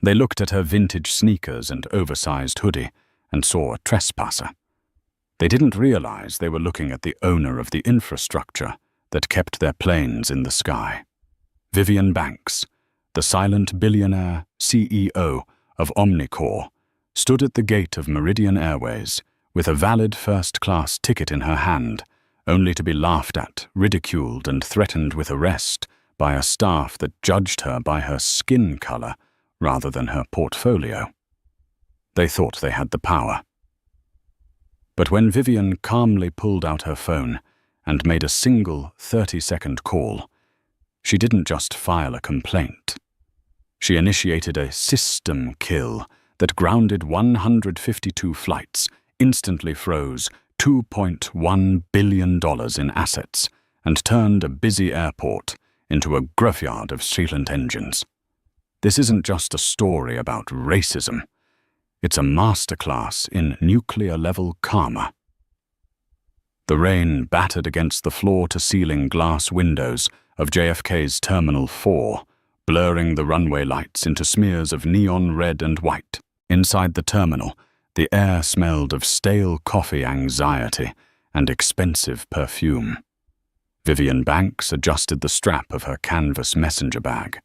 They looked at her vintage sneakers and oversized hoodie and saw a trespasser. They didn't realize they were looking at the owner of the infrastructure that kept their planes in the sky. Vivian Banks, the silent billionaire CEO of Omnicorp, stood at the gate of Meridian Airways with a valid first-class ticket in her hand, only to be laughed at, ridiculed, and threatened with arrest by a staff that judged her by her skin color rather than her portfolio. They thought they had the power. But when Vivian calmly pulled out her phone and made a single 30-second call, she didn't just file a complaint. She initiated a system kill that grounded 152 flights, instantly froze $2.1 billion in assets, and turned a busy airport into a graveyard of silent engines. This isn't just a story about racism. It's a masterclass in nuclear-level karma. The rain battered against the floor-to-ceiling glass windows of JFK's Terminal 4, blurring the runway lights into smears of neon red and white. Inside the terminal, the air smelled of stale coffee anxiety and expensive perfume. Vivian Banks adjusted the strap of her canvas messenger bag.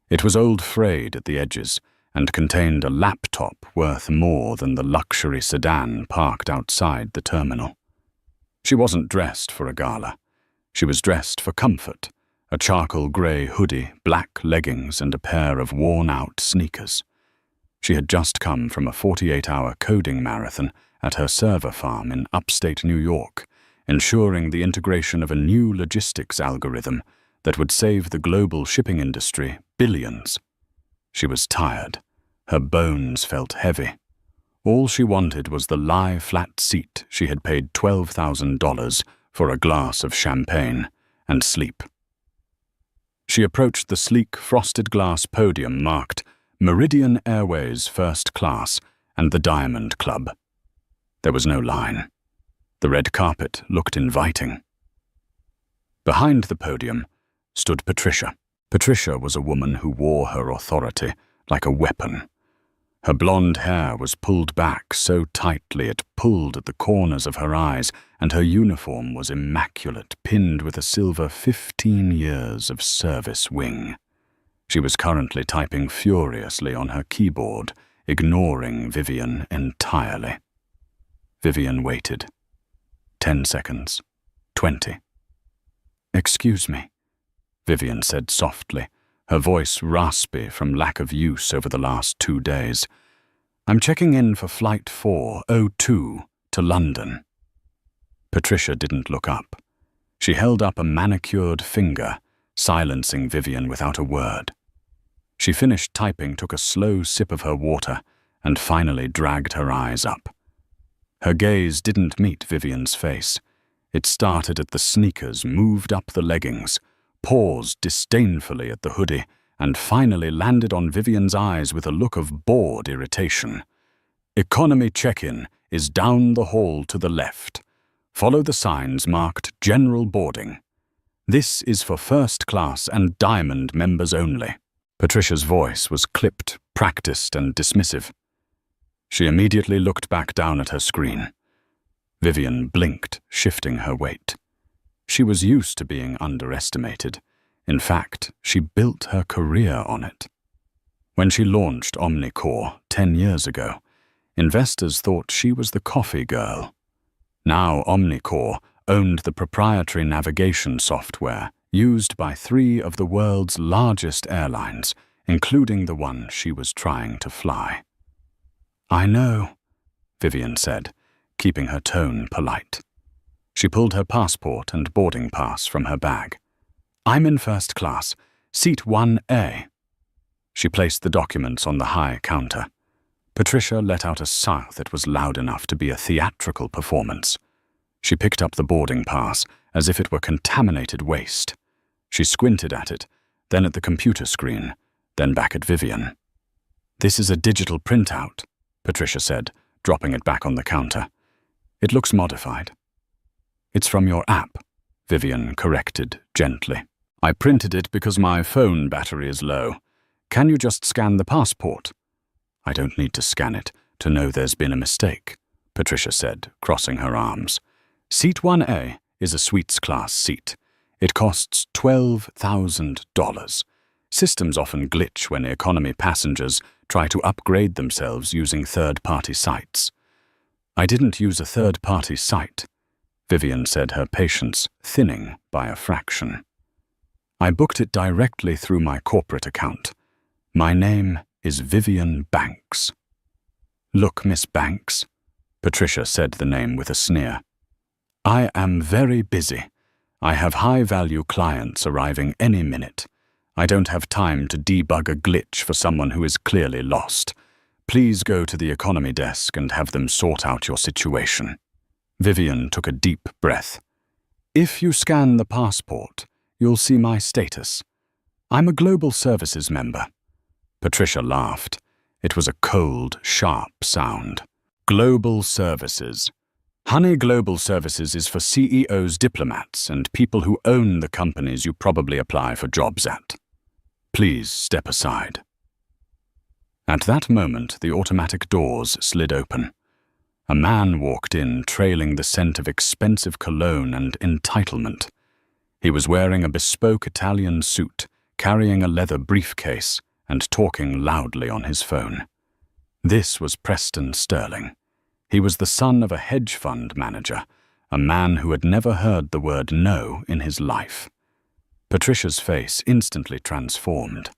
It was old frayed at the edges and contained a laptop worth more than the luxury sedan parked outside the terminal. She wasn't dressed for a gala. She was dressed for comfort, a charcoal grey hoodie, black leggings, and a pair of worn-out sneakers. She had just come from a 48-hour coding marathon at her server farm in upstate New York, ensuring the integration of a new logistics algorithm that would save the global shipping industry billions. She was tired. Her bones felt heavy. All she wanted was the lie-flat seat she had paid $12,000 for a glass of champagne and sleep. She approached the sleek frosted glass podium marked Meridian Airways First Class and the Diamond Club. There was no line. The red carpet looked inviting. Behind the podium stood Patricia. Patricia was a woman who wore her authority like a weapon. Her blonde hair was pulled back so tightly it pulled at the corners of her eyes, and her uniform was immaculate, pinned with a silver 15 years of service wing. She was currently typing furiously on her keyboard, ignoring Vivian entirely. Vivian waited. 10 seconds. 20. "Excuse me," Vivian said softly, her voice raspy from lack of use over the last 2 days. "I'm checking in for Flight 402 to London." Patricia didn't look up. She held up a manicured finger, silencing Vivian without a word. She finished typing, took a slow sip of her water, and finally dragged her eyes up. Her gaze didn't meet Vivian's face. It started at the sneakers, moved up the leggings, paused disdainfully at the hoodie, and finally landed on Vivian's eyes with a look of bored irritation. "Economy check-in is down the hall to the left. Follow the signs marked General Boarding. This is for first class and diamond members only." Patricia's voice was clipped, practiced, and dismissive. She immediately looked back down at her screen. Vivian blinked, shifting her weight. She was used to being underestimated. In fact, she built her career on it. When she launched Omnicorp 10 years ago, investors thought she was the coffee girl. Now Omnicorp owned the proprietary navigation software used by 3 of the world's largest airlines, including the one she was trying to fly. "I know," Vivian said, keeping her tone polite. She pulled her passport and boarding pass from her bag. "I'm in first class, seat 1A. She placed the documents on the high counter. Patricia let out a sigh that was loud enough to be a theatrical performance. She picked up the boarding pass as if it were contaminated waste. She squinted at it, then at the computer screen, then back at Vivian. "This is a digital printout," Patricia said, dropping it back on the counter. "It looks modified." "It's from your app," Vivian corrected gently. "I printed it because my phone battery is low. Can you just scan the passport? I don't need to scan it to know there's been a mistake, Patricia said, crossing her arms. Seat 1A is a suites class seat. It costs $12,000. Systems often glitch when economy passengers try to upgrade themselves using third-party sites. I didn't use a third-party site, Vivian said, her patience thinning by a fraction. I booked it directly through my corporate account. My name is Vivian Banks. Look, Miss Banks, Patricia said the name with a sneer. I am very busy. I have high-value clients arriving any minute. I don't have time to debug a glitch for someone who is clearly lost. Please go to the economy desk and have them sort out your situation. Vivian took a deep breath. If you scan the passport, you'll see my status. I'm a Global Services member. Patricia laughed. It was a cold, sharp sound. Global Services. Honey, Global Services is for CEOs, diplomats, and people who own the companies you probably apply for jobs at. Please step aside. At that moment, the automatic doors slid open. A man walked in, trailing the scent of expensive cologne and entitlement. He was wearing a bespoke Italian suit, carrying a leather briefcase, and talking loudly on his phone. This was Preston Sterling. He was the son of a hedge fund manager, a man who had never heard the word no in his life. Patricia's face instantly transformed.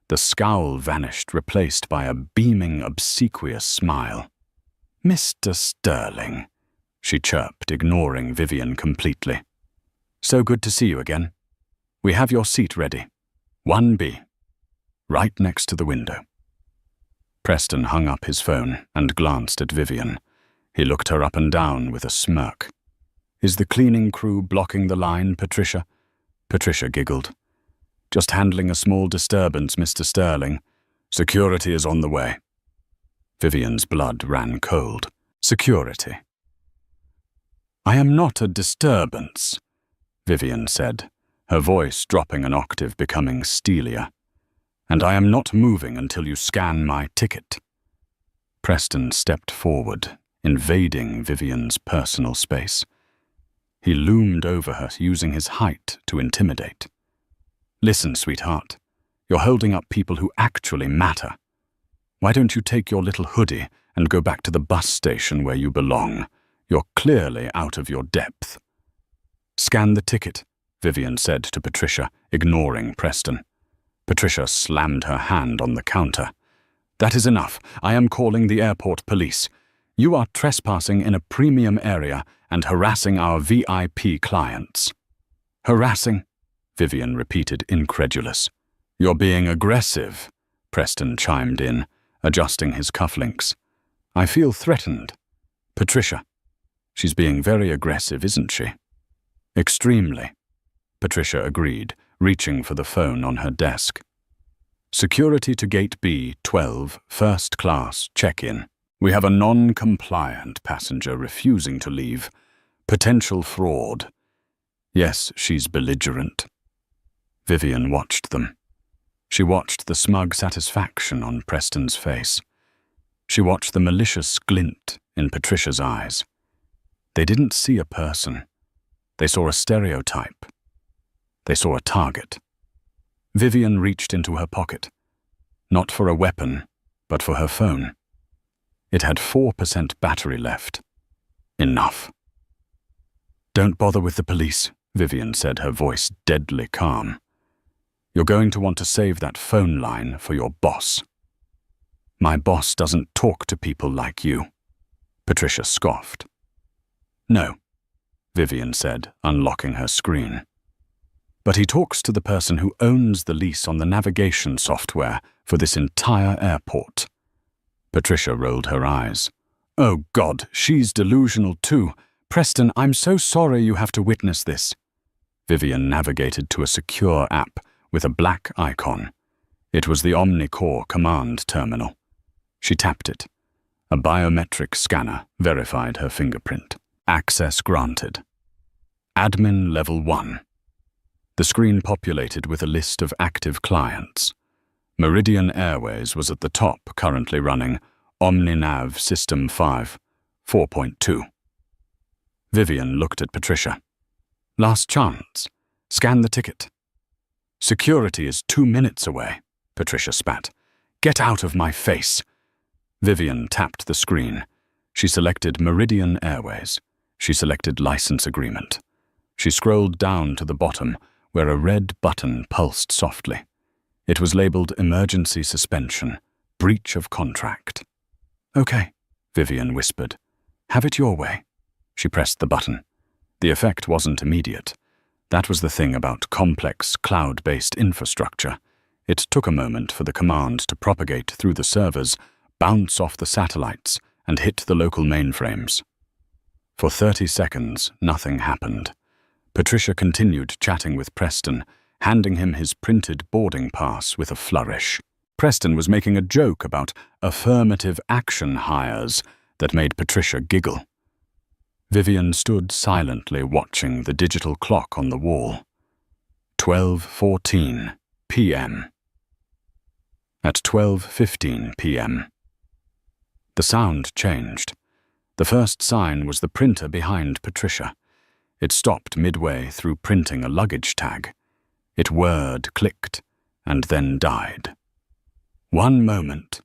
The scowl vanished, replaced by a beaming, obsequious smile. Mr. Sterling, she chirped, ignoring Vivian completely. So good to see you again. We have your seat ready. 1B. Right next to the window. Preston hung up his phone and glanced at Vivian. He looked her up and down with a smirk. Is the cleaning crew blocking the line, Patricia? Patricia giggled. Just handling a small disturbance, Mr. Sterling. Security is on the way. Vivian's blood ran cold. Security. I am not a disturbance, Vivian said, her voice dropping an octave, becoming steelier. And I am not moving until you scan my ticket. Preston stepped forward, invading Vivian's personal space. He loomed over her, using his height to intimidate. Listen, sweetheart, you're holding up people who actually matter. Why don't you take your little hoodie and go back to the bus station where you belong? You're clearly out of your depth. Scan the ticket, Vivian said to Patricia, ignoring Preston. Patricia slammed her hand on the counter. That is enough. I am calling the airport police. You are trespassing in a premium area and harassing our VIP clients. Harassing? Vivian repeated, incredulous. You're being aggressive, Preston chimed in, adjusting his cufflinks. I feel threatened. Patricia. She's being very aggressive, isn't she? Extremely, Patricia agreed, reaching for the phone on her desk. Security to Gate B12, first class, check-in. We have a non-compliant passenger refusing to leave. Potential fraud. Yes, she's belligerent. Vivian watched them. She watched the smug satisfaction on Preston's face. She watched the malicious glint in Patricia's eyes. They didn't see a person. They saw a stereotype. They saw a target. Vivian reached into her pocket. Not for a weapon, but for her phone. It had 4% battery left. Enough. Don't bother with the police, Vivian said, her voice deadly calm. You're going to want to save that phone line for your boss. My boss doesn't talk to people like you, Patricia scoffed. No, Vivian said, unlocking her screen. But he talks to the person who owns the lease on the navigation software for this entire airport. Patricia rolled her eyes. Oh God, she's delusional too. Preston, I'm so sorry you have to witness this. Vivian navigated to a secure app with a black icon. It was the Omnicore command terminal. She tapped it. A biometric scanner verified her fingerprint. Access granted. Admin Level 1. The screen populated with a list of active clients. Meridian Airways was at the top, currently running OmniNav System 5, 4.2. Vivian looked at Patricia. Last chance. Scan the ticket. Security is 2 minutes away, Patricia spat. Get out of my face. Vivian tapped the screen. She selected Meridian Airways. She selected License Agreement. She scrolled down to the bottom, where a red button pulsed softly. It was labeled Emergency Suspension, Breach of Contract. Okay, Vivian whispered. Have it your way. She pressed the button. The effect wasn't immediate. That was the thing about complex, cloud-based infrastructure. It took a moment for the command to propagate through the servers, bounce off the satellites, and hit the local mainframes. For 30 seconds, nothing happened. Patricia continued chatting with Preston, handing him his printed boarding pass with a flourish. Preston was making a joke about affirmative action hires that made Patricia giggle. Vivian stood silently watching the digital clock on the wall. 12:14 p.m. At 12:15 p.m. The sound changed. The first sign was the printer behind Patricia. It stopped midway through printing a luggage tag. It whirred, clicked, and then died. 1 moment,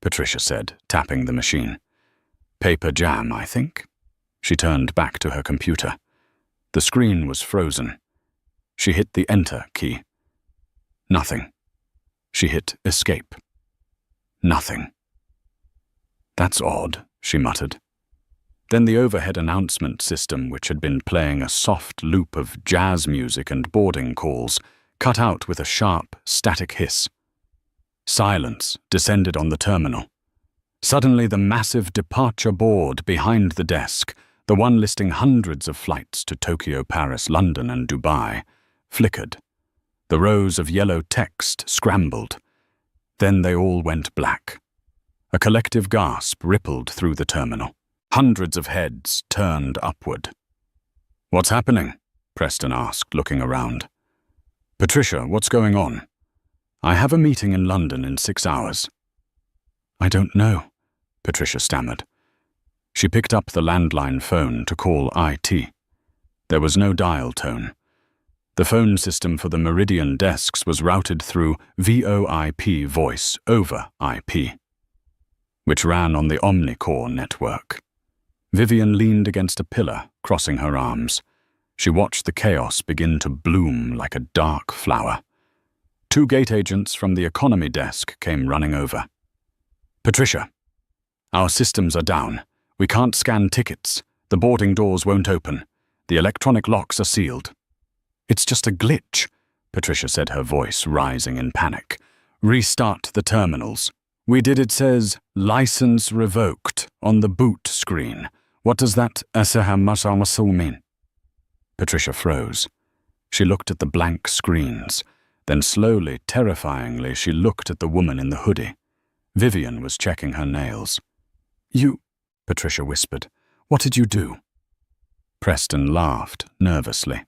Patricia said, tapping the machine. Paper jam, I think. She turned back to her computer. The screen was frozen. She hit the Enter key. Nothing. She hit Escape. Nothing. That's odd, she muttered. Then the overhead announcement system, which had been playing a soft loop of jazz music and boarding calls, cut out with a sharp, static hiss. Silence descended on the terminal. Suddenly, the massive departure board behind the desk, the one listing hundreds of flights to Tokyo, Paris, London, and Dubai, flickered. The rows of yellow text scrambled. Then they all went black. A collective gasp rippled through the terminal. Hundreds of heads turned upward. What's happening? Preston asked, looking around. Patricia, what's going on? I have a meeting in London in 6 hours. I don't know, Patricia stammered. She picked up the landline phone to call IT. There was no dial tone. The phone system for the Meridian desks was routed through VoIP, Voice over IP, which ran on the OmniCore network. Vivian leaned against a pillar, crossing her arms. She watched the chaos begin to bloom like a dark flower. 2 gate agents from the economy desk came running over. Patricia, our systems are down. We can't scan tickets. The boarding doors won't open. The electronic locks are sealed. It's just a glitch, Patricia said, her voice rising in panic. Restart the terminals. We did. It says, license revoked, on the boot screen. What does that mean? Patricia froze. She looked at the blank screens. Then slowly, terrifyingly, she looked at the woman in the hoodie. Vivian was checking her nails. You, Patricia whispered. What did you do? Preston laughed nervously.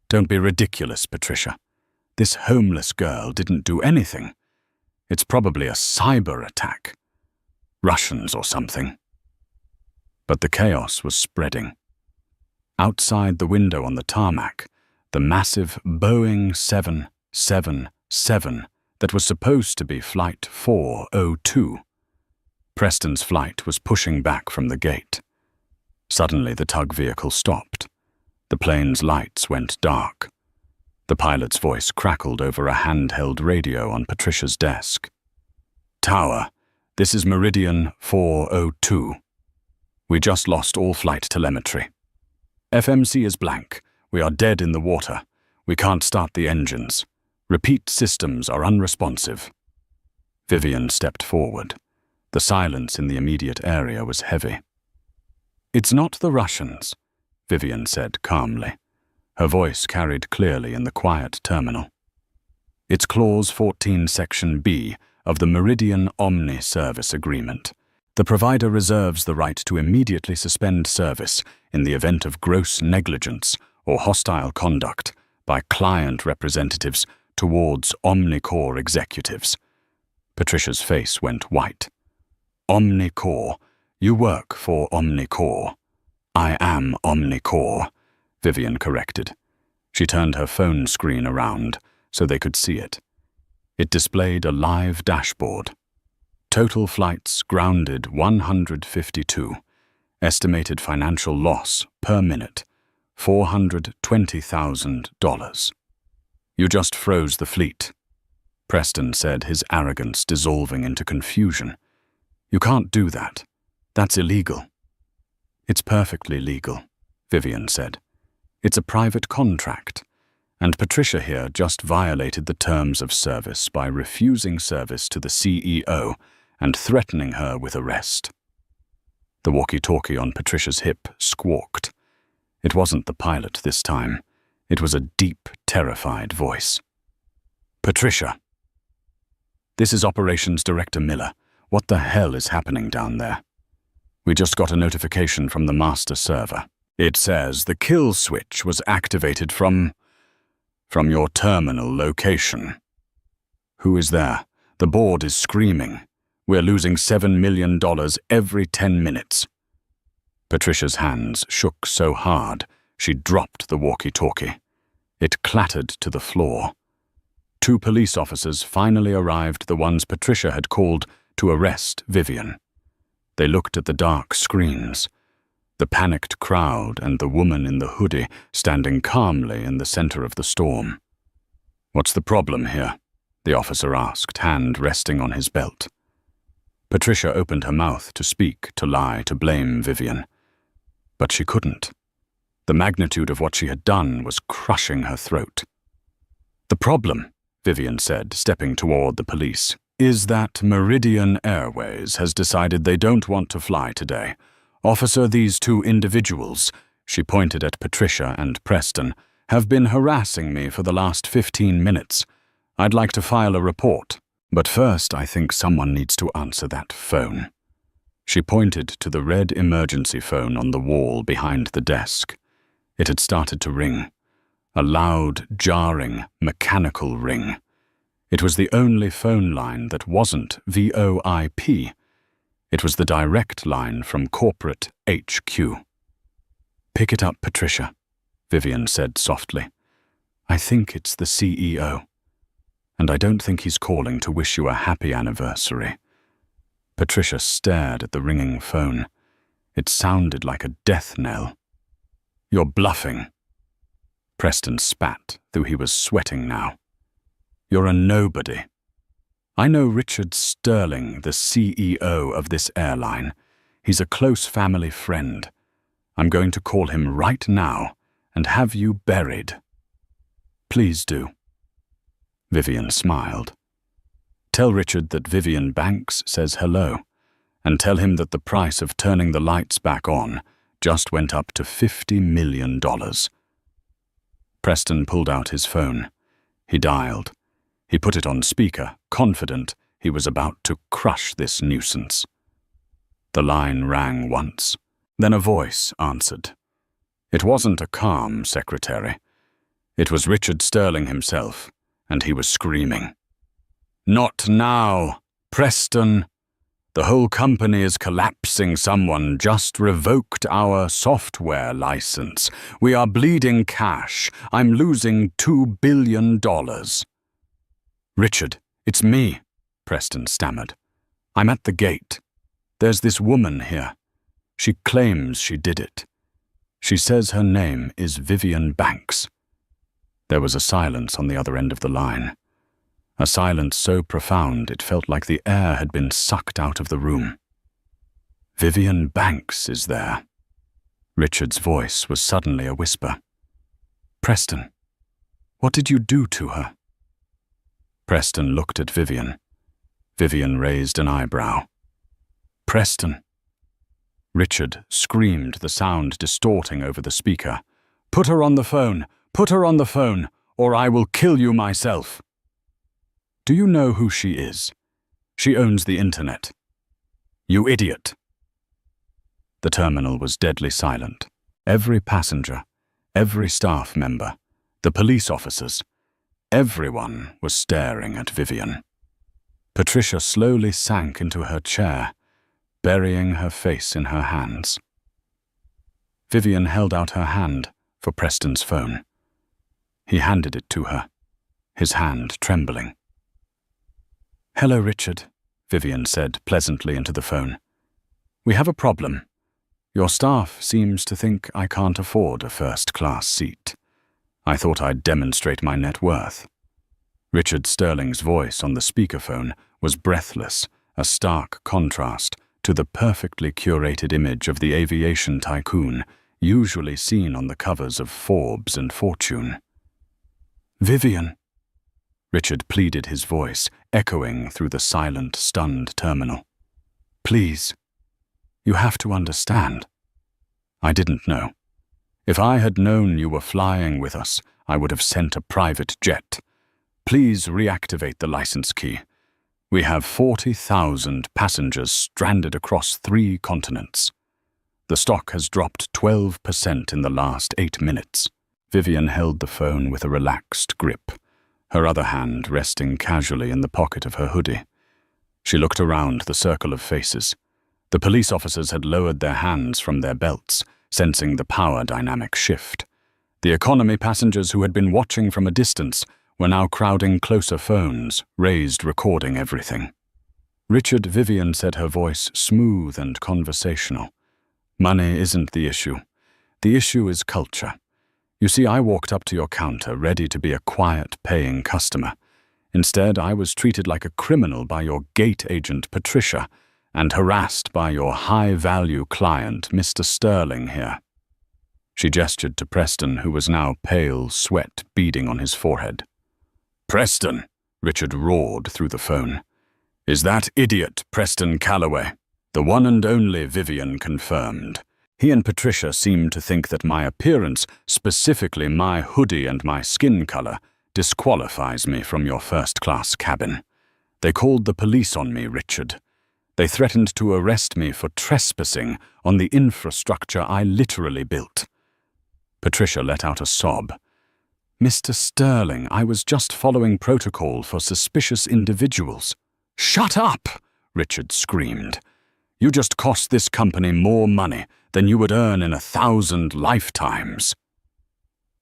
Don't be ridiculous, Patricia. This homeless girl didn't do anything. It's probably a cyber attack. Russians or something. But the chaos was spreading. Outside the window on the tarmac, the massive Boeing 777 that was supposed to be Flight 402. Preston's flight was pushing back from the gate. Suddenly the tug vehicle stopped. The plane's lights went dark. The pilot's voice crackled over a handheld radio on Patricia's desk. Tower, this is Meridian 402. We just lost all flight telemetry. FMC is blank. We are dead in the water. We can't start the engines. Repeat systems are unresponsive. Vivian stepped forward. The silence in the immediate area was heavy. It's not the Russians, Vivian said calmly. Her voice carried clearly in the quiet terminal. It's Clause 14, Section B of the Meridian Omni Service Agreement. The provider reserves the right to immediately suspend service in the event of gross negligence or hostile conduct by client representatives towards OmniCore executives. Patricia's face went white. Omnicore. You work for Omnicore. I am Omnicore, Vivian corrected. She turned her phone screen around so they could see it. It displayed a live dashboard. Total flights grounded 152. Estimated financial loss per minute, $420,000. You just froze the fleet, Preston said, his arrogance dissolving into confusion. You can't do that. That's illegal. It's perfectly legal, Vivian said. It's a private contract, and Patricia here just violated the terms of service by refusing service to the CEO and threatening her with arrest. The walkie-talkie on Patricia's hip squawked. It wasn't the pilot this time. It was a deep, terrified voice. Patricia. This is Operations Director Miller. What the hell is happening down there? We just got a notification from the master server. It says the kill switch was activated from your terminal location. Who is there? The board is screaming. We're losing $7 million every 10 minutes. Patricia's hands shook so hard, she dropped the walkie-talkie. It clattered to the floor. 2 police officers finally arrived, the ones Patricia had called to arrest Vivian. They looked at the dark screens, the panicked crowd and the woman in the hoodie standing calmly in the center of the storm. What's the problem here? The officer asked, hand resting on his belt. Patricia opened her mouth to speak, to lie, to blame Vivian. But she couldn't. The magnitude of what she had done was crushing her throat. The problem, Vivian said, stepping toward the police, is that Meridian Airways has decided they don't want to fly today. Officer, these 2 individuals, she pointed at Patricia and Preston, have been harassing me for the last 15 minutes. I'd like to file a report. But first, I think someone needs to answer that phone. She pointed to the red emergency phone on the wall behind the desk. It had started to ring. A loud, jarring, mechanical ring. It was the only phone line that wasn't VoIP. It was the direct line from corporate HQ. Pick it up, Patricia, Vivian said softly. I think it's the CEO. And I don't think he's calling to wish you a happy anniversary. Patricia stared at the ringing phone. It sounded like a death knell. You're bluffing. Preston spat, though he was sweating now. You're a nobody. I know Richard Sterling, the CEO of this airline. He's a close family friend. I'm going to call him right now and have you buried. Please do. Vivian smiled. Tell Richard that Vivian Banks says hello, and tell him that the price of turning the lights back on just went up to $50 million. Preston pulled out his phone. He dialed. He put it on speaker, confident he was about to crush this nuisance. The line rang once. Then a voice answered. It wasn't a calm secretary. It was Richard Sterling himself, and he was screaming. Not now, Preston. The whole company is collapsing. Someone just revoked our software license. We are bleeding cash. I'm losing $2 billion. Richard, it's me, Preston stammered. I'm at the gate. There's this woman here. She claims she did it. She says her name is Vivian Banks. There was a silence on the other end of the line. A silence so profound it felt like the air had been sucked out of the room. Vivian Banks is there. Richard's voice was suddenly a whisper. Preston, what did you do to her? Preston looked at Vivian. Vivian raised an eyebrow. Preston. Richard screamed, the sound distorting over the speaker. Put her on the phone! Put her on the phone, or I will kill you myself. Do you know who she is? She owns the internet. You idiot. The terminal was deadly silent. Every passenger, every staff member, the police officers, everyone was staring at Vivian. Patricia slowly sank into her chair, burying her face in her hands. Vivian held out her hand for Preston's phone. He handed it to her, his hand trembling. "Hello, Richard," Vivian said pleasantly into the phone. "We have a problem. Your staff seems to think I can't afford a first-class seat. I thought I'd demonstrate my net worth." Richard Sterling's voice on the speakerphone was breathless, a stark contrast to the perfectly curated image of the aviation tycoon usually seen on the covers of Forbes and Fortune. "Vivian," Richard pleaded, his voice echoing through the silent, stunned terminal. "Please, you have to understand. I didn't know. If I had known you were flying with us, I would have sent a private jet. Please reactivate the license key. We have 40,000 passengers stranded across 3 continents. The stock has dropped 12% in the last 8 minutes. Vivian held the phone with a relaxed grip, her other hand resting casually in the pocket of her hoodie. She looked around the circle of faces. The police officers had lowered their hands from their belts, sensing the power dynamic shift. The economy passengers who had been watching from a distance were now crowding closer, phones raised, recording everything. "Richard," Vivian said, her voice smooth and conversational. "Money isn't the issue. The issue is culture. You see, I walked up to your counter ready to be a quiet, paying customer. Instead, I was treated like a criminal by your gate agent, Patricia, and harassed by your high-value client, Mr. Sterling here." She gestured to Preston, who was now pale, sweat beading on his forehead. "Preston," Richard roared through the phone. "Is that idiot Preston Calloway?" The one and only, Vivian confirmed. He and Patricia seemed to think that my appearance, specifically my hoodie and my skin color, disqualifies me from your first-class cabin. They called the police on me, Richard. They threatened to arrest me for trespassing on the infrastructure I literally built. Patricia let out a sob. "Mr. Sterling, I was just following protocol for suspicious individuals." "Shut up!" Richard screamed. "You just cost this company more money than you would earn in 1,000 lifetimes."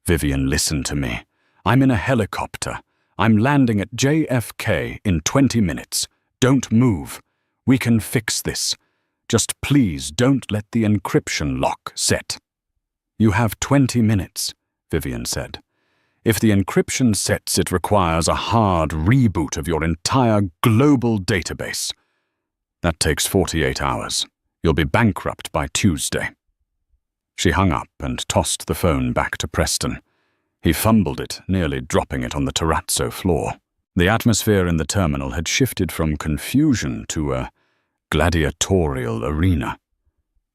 "Vivian, listen to me. I'm in a helicopter. I'm landing at JFK in 20 minutes. Don't move. We can fix this. Just please don't let the encryption lock set." "You have 20 minutes, Vivian said. "If the encryption sets, it requires a hard reboot of your entire global database. That takes 48 hours. You'll be bankrupt by Tuesday." She hung up and tossed the phone back to Preston. He fumbled it, nearly dropping it on the terrazzo floor. The atmosphere in the terminal had shifted from confusion to a gladiatorial arena.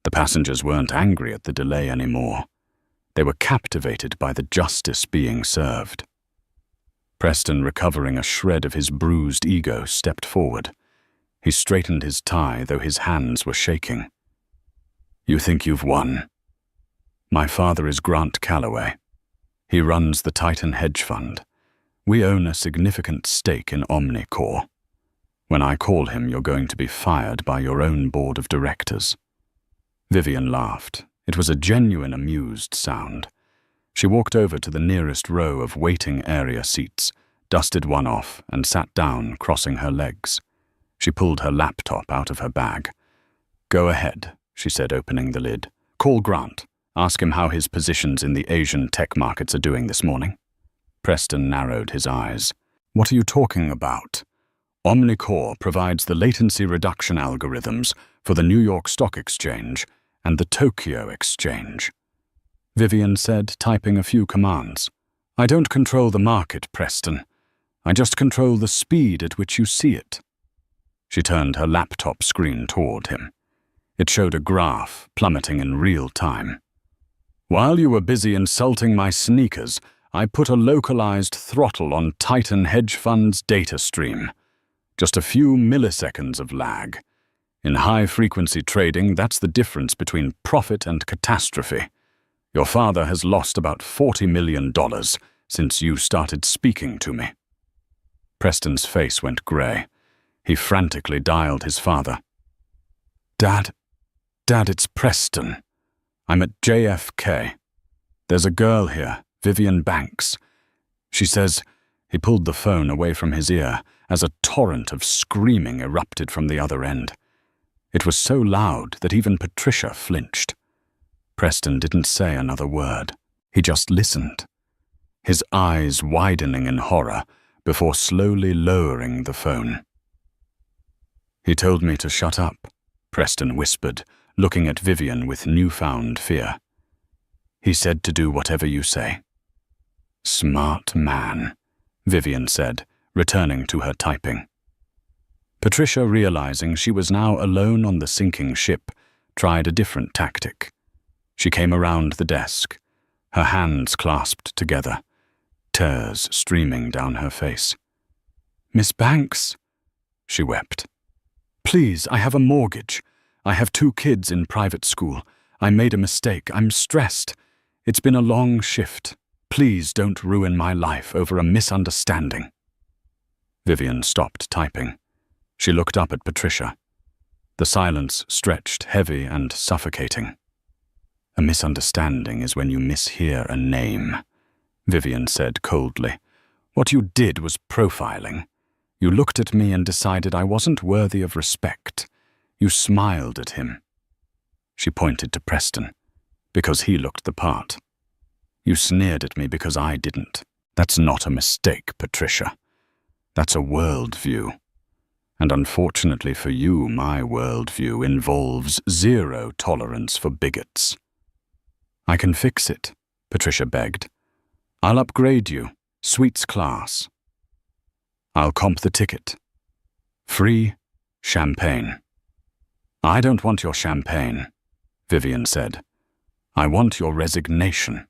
The passengers weren't angry at the delay anymore. They were captivated by the justice being served. Preston, recovering a shred of his bruised ego, stepped forward. He straightened his tie, though his hands were shaking. "You think you've won? My father is Grant Calloway. He runs the Titan hedge fund. We own a significant stake in Omnicorp. When I call him, you're going to be fired by your own board of directors." Vivian laughed. It was a genuine, amused sound. She walked over to the nearest row of waiting area seats, dusted one off, and sat down, crossing her legs. She pulled her laptop out of her bag. "Go ahead," she said, opening the lid. "Call Grant. Ask him how his positions in the Asian tech markets are doing this morning." Preston narrowed his eyes. "What are you talking about?" "Omnicorp provides the latency reduction algorithms for the New York Stock Exchange and the Tokyo Exchange," Vivian said, typing a few commands. "I don't control the market, Preston. I just control the speed at which you see it." She turned her laptop screen toward him. It showed a graph plummeting in real time. "While you were busy insulting my sneakers, I put a localized throttle on Titan Hedge Fund's data stream. Just a few milliseconds of lag. In high-frequency trading, that's the difference between profit and catastrophe. Your father has lost about $40 million since you started speaking to me." Preston's face went gray. He frantically dialed his father. Dad, it's Preston. I'm at JFK. There's a girl here, Vivian Banks. She says—" He pulled the phone away from his ear as a torrent of screaming erupted from the other end. It was so loud that even Patricia flinched. Preston didn't say another word. He just listened, his eyes widening in horror before slowly lowering the phone. "He told me to shut up," Preston whispered, looking at Vivian with newfound fear. "He said to do whatever you say." "Smart man," Vivian said, returning to her typing. Patricia, realizing she was now alone on the sinking ship, tried a different tactic. She came around the desk, her hands clasped together, tears streaming down her face. "Miss Banks," she wept. "Please, I have a mortgage. I have 2 kids in private school. I made a mistake. I'm stressed. It's been a long shift. Please don't ruin my life over a misunderstanding." Vivian stopped typing. She looked up at Patricia. The silence stretched heavy and suffocating. "A misunderstanding is when you mishear a name," Vivian said coldly. "What you did was profiling. You looked at me and decided I wasn't worthy of respect. You smiled at him." She pointed to Preston, "because he looked the part. You sneered at me because I didn't. That's not a mistake, Patricia. That's a worldview. And unfortunately for you, my worldview involves 0 tolerance for bigots." "I can fix it," Patricia begged. "I'll upgrade you, suites class. I'll comp the ticket. Free champagne." "I don't want your champagne," Vivian said. "I want your resignation."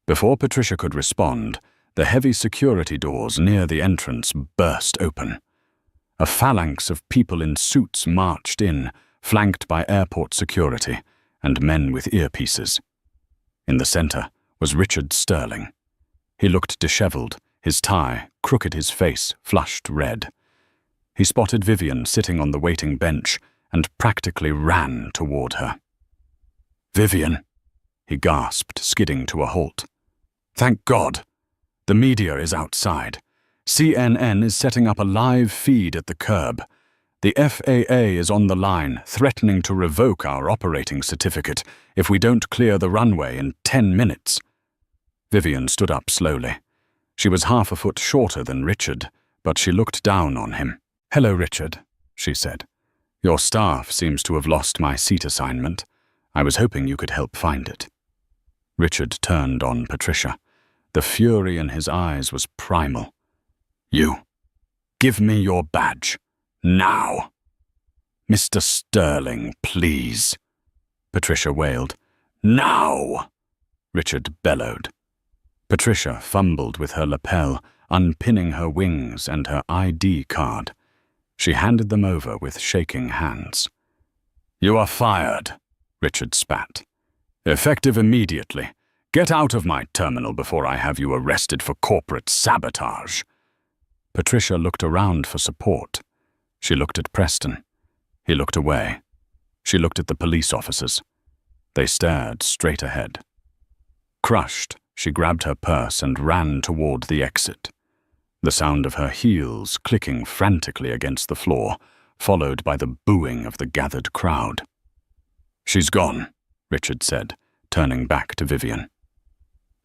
Before Patricia could respond, the heavy security doors near the entrance burst open. A phalanx of people in suits marched in, flanked by airport security and men with earpieces. In the center was Richard Sterling. He looked disheveled, his tie crooked, his face flushed red. He spotted Vivian sitting on the waiting bench and practically ran toward her. "Vivian," he gasped, skidding to a halt. "Thank God. The media is outside. CNN is setting up a live feed at the curb. The FAA is on the line, threatening to revoke our operating certificate if we don't clear the runway in 10 minutes. Vivian stood up slowly. She was half a foot shorter than Richard, but she looked down on him. "Hello, Richard," she said. "Your staff seems to have lost my seat assignment. I was hoping you could help find it." Richard turned on Patricia. The fury in his eyes was primal. "You, give me your badge. Now!" "Mr. Sterling, please," Patricia wailed. "Now!" Richard bellowed. Patricia fumbled with her lapel, unpinning her wings and her ID card. She handed them over with shaking hands. "You are fired," Richard spat. "Effective immediately. Get out of my terminal before I have you arrested for corporate sabotage." Patricia looked around for support. She looked at Preston. He looked away. She looked at the police officers. They stared straight ahead. Crushed, she grabbed her purse and ran toward the exit. The sound of her heels clicking frantically against the floor, followed by the booing of the gathered crowd. "She's gone," Richard said, turning back to Vivian.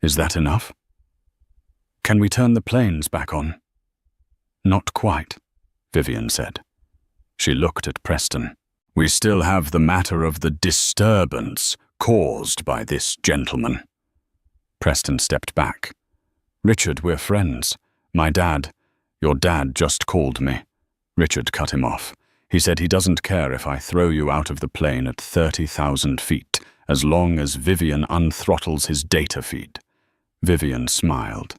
"Is that enough?" "Can we turn the planes back on?" "Not quite," Vivian said. She looked at Preston. "We still have the matter of the disturbance caused by this gentleman." Preston stepped back. "Richard, we're friends. Your dad just called me." Richard cut him off. He said he doesn't care if I throw you out of the plane at 30,000 feet, as long as Vivian unthrottles his data feed. Vivian smiled.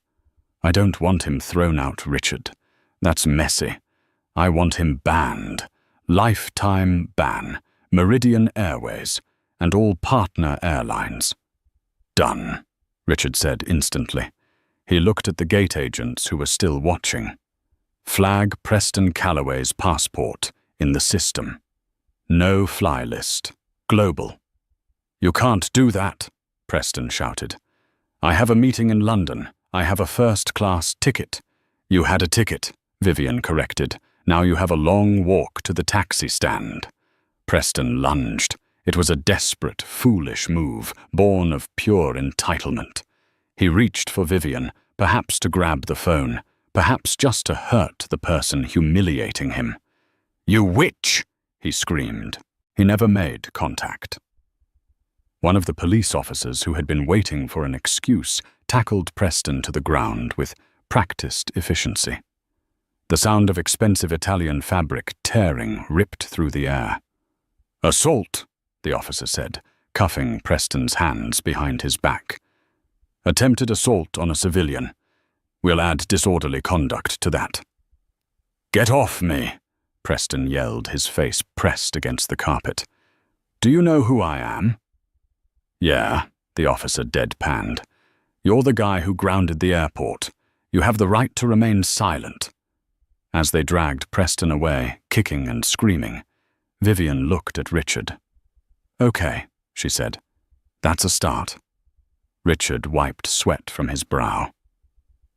"I don't want him thrown out, Richard. That's messy. I want him banned. Lifetime ban. Meridian Airways, and all partner airlines." "Done," Richard said instantly. He looked at the gate agents who were still watching. Flag Preston Calloway's passport in the system. No fly list. Global. You can't do that, Preston shouted. I have a meeting in London. I have a first-class ticket. You had a ticket, Vivian corrected. Now you have a long walk to the taxi stand. Preston lunged. It was a desperate, foolish move, born of pure entitlement. He reached for Vivian, perhaps to grab the phone, perhaps just to hurt the person humiliating him. You witch! He screamed. He never made contact. One of the police officers who had been waiting for an excuse tackled Preston to the ground with practiced efficiency. The sound of expensive Italian fabric tearing ripped through the air. Assault, the officer said, cuffing Preston's hands behind his back. Attempted assault on a civilian. We'll add disorderly conduct to that. Get off me, Preston yelled, his face pressed against the carpet. Do you know who I am? Yeah, the officer deadpanned. You're the guy who grounded the airport. You have the right to remain silent. As they dragged Preston away, kicking and screaming, Vivian looked at Richard. Okay, she said. That's a start. Richard wiped sweat from his brow.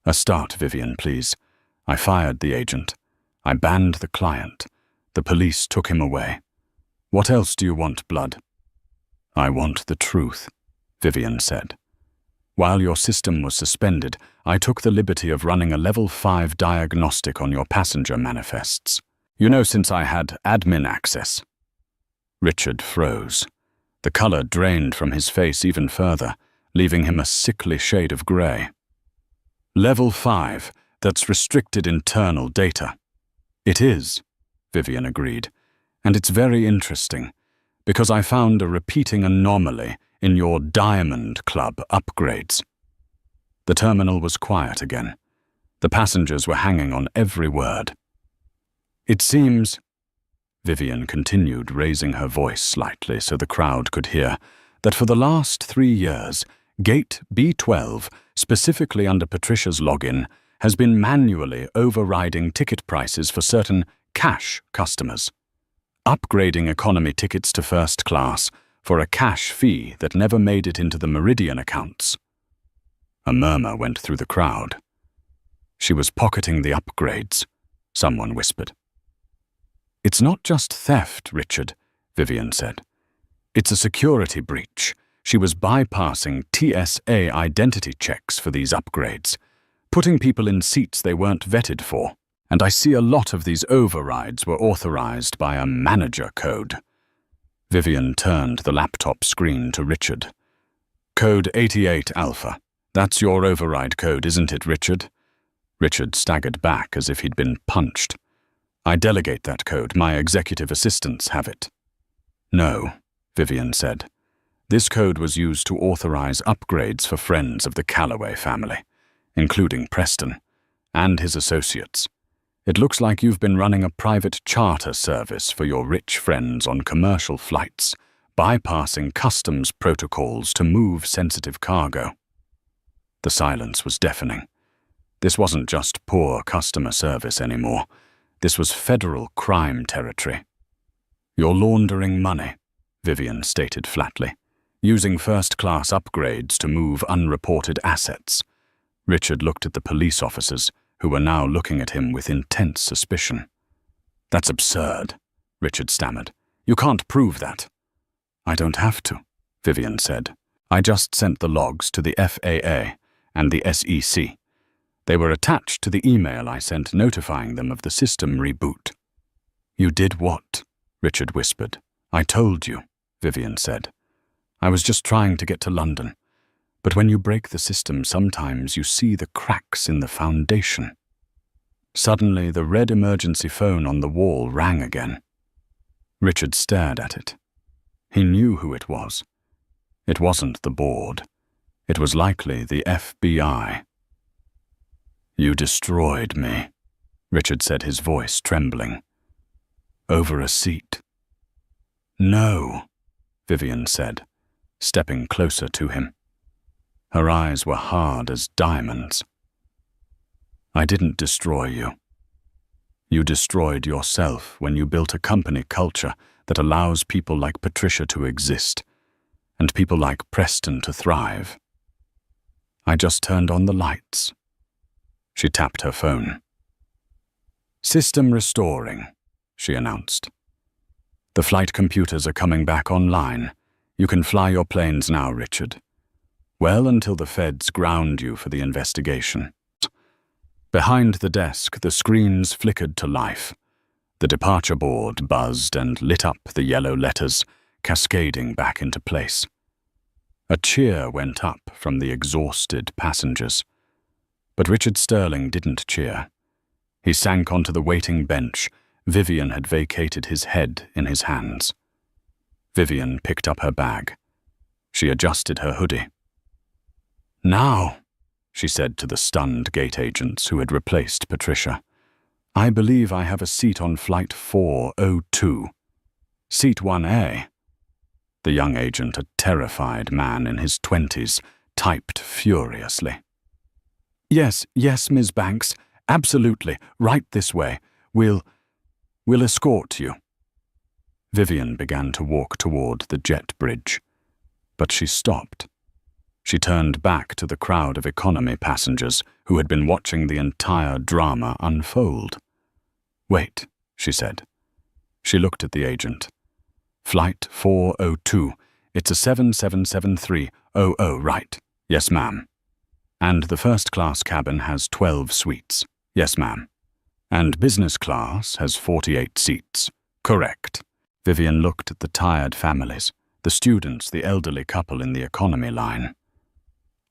A start, Vivian, please. I fired the agent. I banned the client. The police took him away. What else do you want, Blood? I want the truth, Vivian said. While your system was suspended, I took the liberty of running a level 5 diagnostic on your passenger manifests. You know, since I had admin access. Richard froze. The color drained from his face even further, leaving him a sickly shade of gray. Level 5, that's restricted internal data. It is, Vivian agreed, and it's very interesting, because I found a repeating anomaly in your Diamond Club upgrades. The terminal was quiet again. The passengers were hanging on every word. It seems, Vivian continued, raising her voice slightly so the crowd could hear, that for the last 3 years, Gate B12, specifically under Patricia's login, has been manually overriding ticket prices for certain cash customers, upgrading economy tickets to first class for a cash fee that never made it into the Meridian accounts. A murmur went through the crowd. She was pocketing the upgrades, someone whispered. It's not just theft, Richard, Vivian said. It's a security breach. She was bypassing TSA identity checks for these upgrades, putting people in seats they weren't vetted for. And I see a lot of these overrides were authorized by a manager code. Vivian turned the laptop screen to Richard. Code 88 Alpha. That's your override code, isn't it, Richard? Richard staggered back as if he'd been punched. I delegate that code. My executive assistants have it. No, Vivian said. This code was used to authorize upgrades for friends of the Calloway family, including Preston, and his associates. It looks like you've been running a private charter service for your rich friends on commercial flights, bypassing customs protocols to move sensitive cargo. The silence was deafening. This wasn't just poor customer service anymore. This was federal crime territory. You're laundering money, Vivian stated flatly, using first-class upgrades to move unreported assets. Richard looked at the police officers, who were now looking at him with intense suspicion. That's absurd, Richard stammered. You can't prove that. I don't have to, Vivian said. I just sent the logs to the FAA and the SEC. They were attached to the email I sent notifying them of the system reboot. You did what? Richard whispered. I told you, Vivian said. I was just trying to get to London. But when you break the system, sometimes you see the cracks in the foundation. Suddenly, the red emergency phone on the wall rang again. Richard stared at it. He knew who it was. It wasn't the board. It was likely the FBI. You destroyed me, Richard said, his voice trembling. Over a seat. No, Vivian said, stepping closer to him. Her eyes were hard as diamonds. I didn't destroy you. You destroyed yourself when you built a company culture that allows people like Patricia to exist, and people like Preston to thrive. I just turned on the lights. She tapped her phone. System restoring, she announced. The flight computers are coming back online. You can fly your planes now, Richard. Well, until the feds ground you for the investigation. Behind the desk, the screens flickered to life. The departure board buzzed and lit up the yellow letters, cascading back into place. A cheer went up from the exhausted passengers. But Richard Sterling didn't cheer. He sank onto the waiting bench. Vivian had vacated his head in his hands. Vivian picked up her bag. She adjusted her hoodie. "Now," she said to the stunned gate agents who had replaced Patricia, "I believe I have a seat on flight 402. Seat 1A. The young agent, a terrified man in his 20s, typed furiously. Yes, Ms. Banks. Absolutely. Right this way. We'll escort you." Vivian began to walk toward the jet bridge, but she stopped. She turned back to the crowd of economy passengers who had been watching the entire drama unfold. "Wait," she said. She looked at the agent. "Flight 402. It's a 777300, right? Yes, ma'am. And the first-class cabin has 12 suites. Yes, ma'am. And business class has 48 seats. Correct." Vivian looked at the tired families, the students, the elderly couple in the economy line.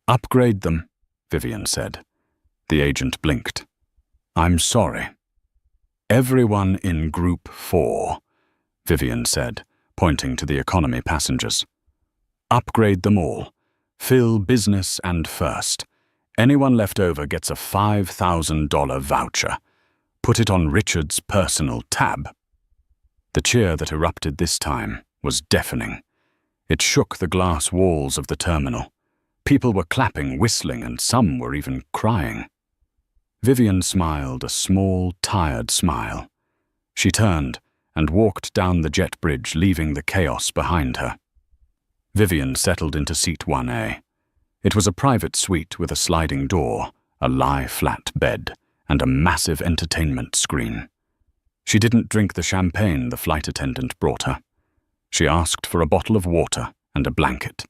"Upgrade them," Vivian said. The agent blinked. "I'm sorry." "Everyone in Group 4, Vivian said, pointing to the economy passengers. "Upgrade them all. Fill business and first. Anyone left over gets a $5,000 voucher. Put it on Richard's personal tab." The cheer that erupted this time was deafening. It shook the glass walls of the terminal. People were clapping, whistling, and some were even crying. Vivian smiled a small, tired smile. She turned and walked down the jet bridge, leaving the chaos behind her. Vivian settled into seat 1A. It was a private suite with a sliding door, a lie-flat bed, and a massive entertainment screen. She didn't drink the champagne the flight attendant brought her. She asked for a bottle of water and a blanket.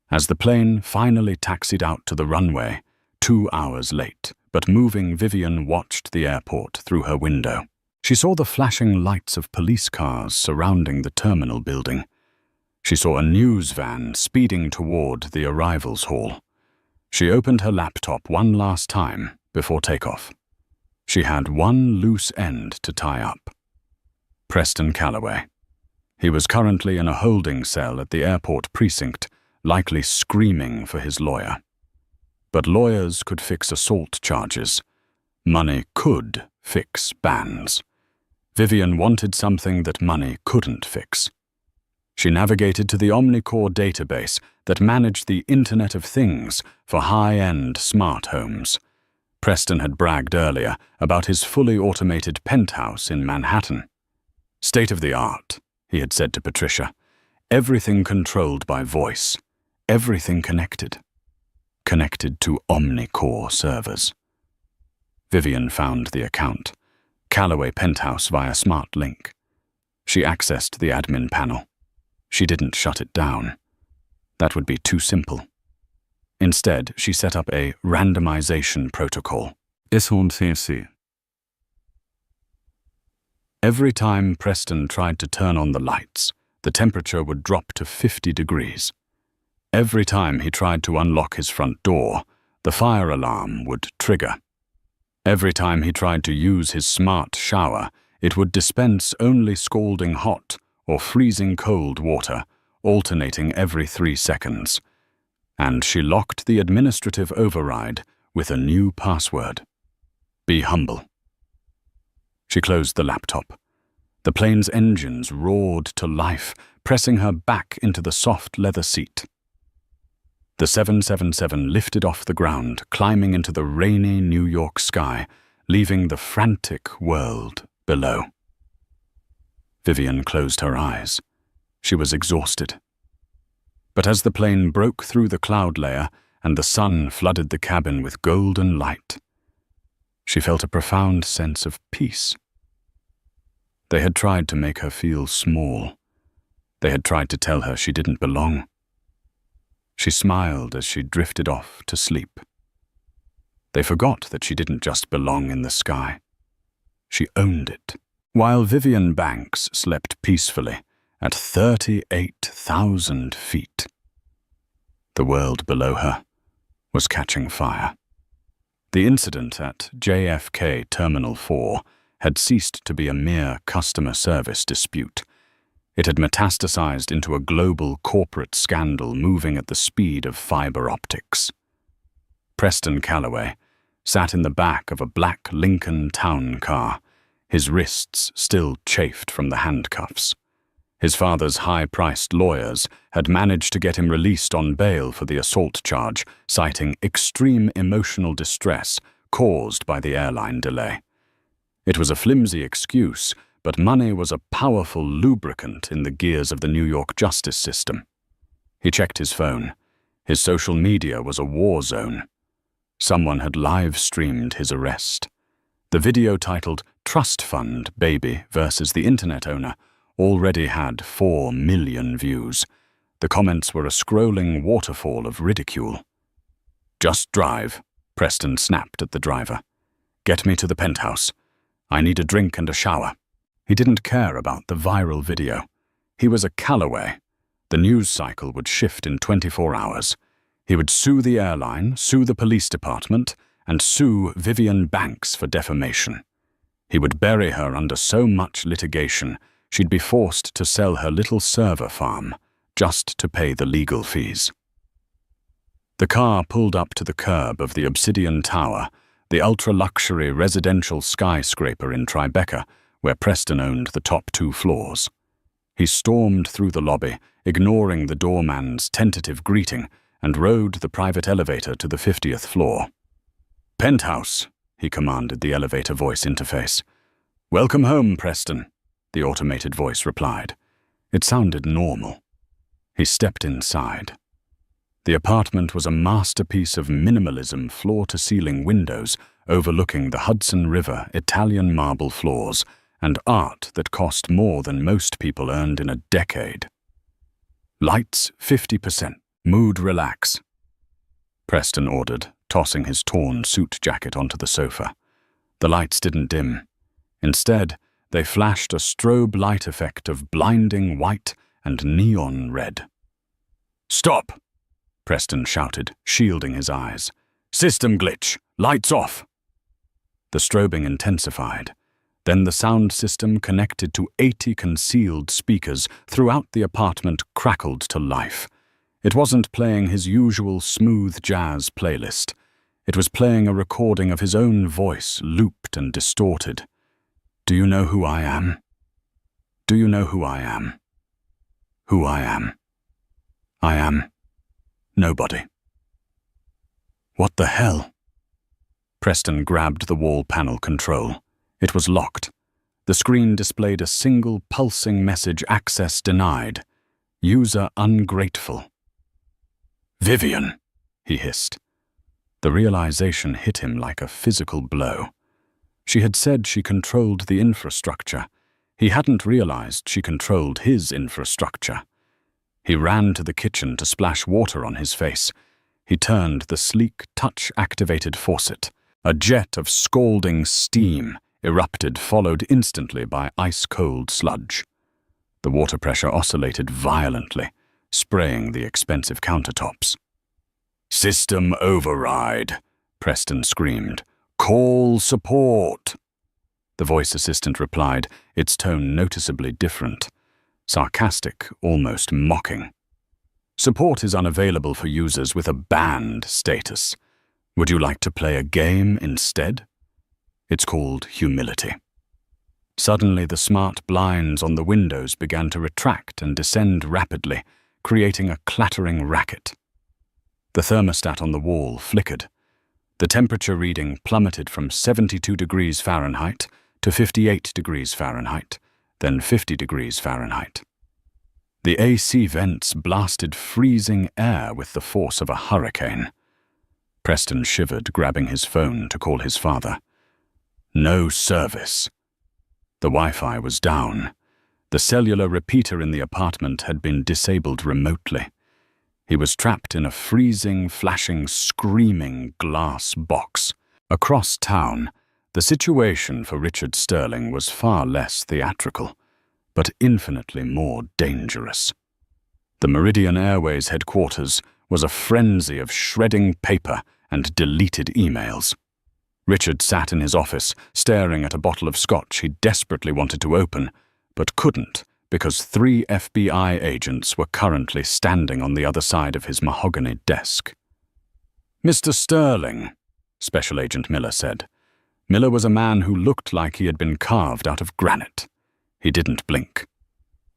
As the plane finally taxied out to the runway, 2 hours late, but moving, Vivian watched the airport through her window. She saw the flashing lights of police cars surrounding the terminal building. She saw a news van speeding toward the arrivals hall. She opened her laptop one last time before takeoff. She had one loose end to tie up. Preston Calloway. He was currently in a holding cell at the airport precinct, likely screaming for his lawyer. But lawyers could fix assault charges. Money could fix bans. Vivian wanted something that money couldn't fix. She navigated to the Omnicore database that managed the Internet of Things for high-end smart homes. Preston had bragged earlier about his fully automated penthouse in Manhattan. State-of-the-art, he had said to Patricia. Everything controlled by voice. Everything connected. Connected to Omnicore servers. Vivian found the account. Calloway Penthouse via Smart Link. She accessed the admin panel. She didn't shut it down. That would be too simple. Instead, she set up a randomization protocol. Every time Preston tried to turn on the lights, the temperature would drop to 50 degrees. Every time he tried to unlock his front door, the fire alarm would trigger. Every time he tried to use his smart shower, it would dispense only scalding hot or freezing cold water, alternating every 3 seconds. And she locked the administrative override with a new password. Be humble. She closed the laptop. The plane's engines roared to life, pressing her back into the soft leather seat. The 777 lifted off the ground, climbing into the rainy New York sky, leaving the frantic world below. Vivian closed her eyes. She was exhausted. But as the plane broke through the cloud layer and the sun flooded the cabin with golden light, she felt a profound sense of peace. They had tried to make her feel small. They had tried to tell her she didn't belong. She smiled as she drifted off to sleep. They forgot that she didn't just belong in the sky. She owned it. While Vivian Banks slept peacefully at 38,000 feet, the world below her was catching fire. The incident at JFK Terminal 4 had ceased to be a mere customer service dispute. It had metastasized into a global corporate scandal moving at the speed of fiber optics. Preston Calloway sat in the back of a black Lincoln Town car, his wrists still chafed from the handcuffs. His father's high-priced lawyers had managed to get him released on bail for the assault charge, citing extreme emotional distress caused by the airline delay. It was a flimsy excuse, but money was a powerful lubricant in the gears of the New York justice system. He checked his phone. His social media was a war zone. Someone had live-streamed his arrest. The video titled "Trust Fund Baby versus the Internet Owner" already had 4 million views. The comments were a scrolling waterfall of ridicule. "Just drive," Preston snapped at the driver. "Get me to the penthouse. I need a drink and a shower." He didn't care about the viral video. He was a Calloway. The news cycle would shift in 24 hours. He would sue the airline, sue the police department, and sue Vivian Banks for defamation. He would bury her under so much litigation, she'd be forced to sell her little server farm just to pay the legal fees. The car pulled up to the curb of the Obsidian Tower, the ultra-luxury residential skyscraper in Tribeca, where Preston owned the top 2 floors. He stormed through the lobby, ignoring the doorman's tentative greeting, and rode the private elevator to the 50th floor. "Penthouse," he commanded the elevator voice interface. "Welcome home, Preston," the automated voice replied. It sounded normal. He stepped inside. The apartment was a masterpiece of minimalism, floor-to-ceiling windows overlooking the Hudson River, Italian marble floors, and art that cost more than most people earned in a decade. "Lights 50%. Mood relax," Preston ordered, tossing his torn suit jacket onto the sofa. The lights didn't dim. Instead, they flashed a strobe light effect of blinding white and neon red. "Stop!" Preston shouted, shielding his eyes. "System glitch! Lights off!" The strobing intensified. Then the sound system connected to 80 concealed speakers throughout the apartment crackled to life. It wasn't playing his usual smooth jazz playlist. It was playing a recording of his own voice, looped and distorted. "Do you know who I am? Do you know who I am? Who I am? I am nobody." What the hell? Preston grabbed the wall panel control. It was locked. The screen displayed a single pulsing message: access denied. User ungrateful. "Vivian," he hissed. The realization hit him like a physical blow. She had said she controlled the infrastructure. He hadn't realized she controlled his infrastructure. He ran to the kitchen to splash water on his face. He turned the sleek, touch-activated faucet. A jet of scalding steam erupted, followed instantly by ice-cold sludge. The water pressure oscillated violently, spraying the expensive countertops. "System override," Preston screamed. "Call support." The voice assistant replied, its tone noticeably different. Sarcastic, almost mocking. "Support is unavailable for users with a banned status. Would you like to play a game instead? It's called humility." Suddenly, the smart blinds on the windows began to retract and descend rapidly, creating a clattering racket. The thermostat on the wall flickered. The temperature reading plummeted from 72 degrees Fahrenheit to 58 degrees Fahrenheit, then 50 degrees Fahrenheit. The AC vents blasted freezing air with the force of a hurricane. Preston shivered, grabbing his phone to call his father. No service. The Wi-Fi was down. The cellular repeater in the apartment had been disabled remotely. He was trapped in a freezing, flashing, screaming glass box. Across town, the situation for Richard Sterling was far less theatrical, but infinitely more dangerous. The Meridian Airways headquarters was a frenzy of shredding paper and deleted emails. Richard sat in his office, staring at a bottle of scotch he desperately wanted to open, but couldn't because 3 FBI agents were currently standing on the other side of his mahogany desk. "Mr. Sterling," Special Agent Miller said. Miller was a man who looked like he had been carved out of granite. He didn't blink.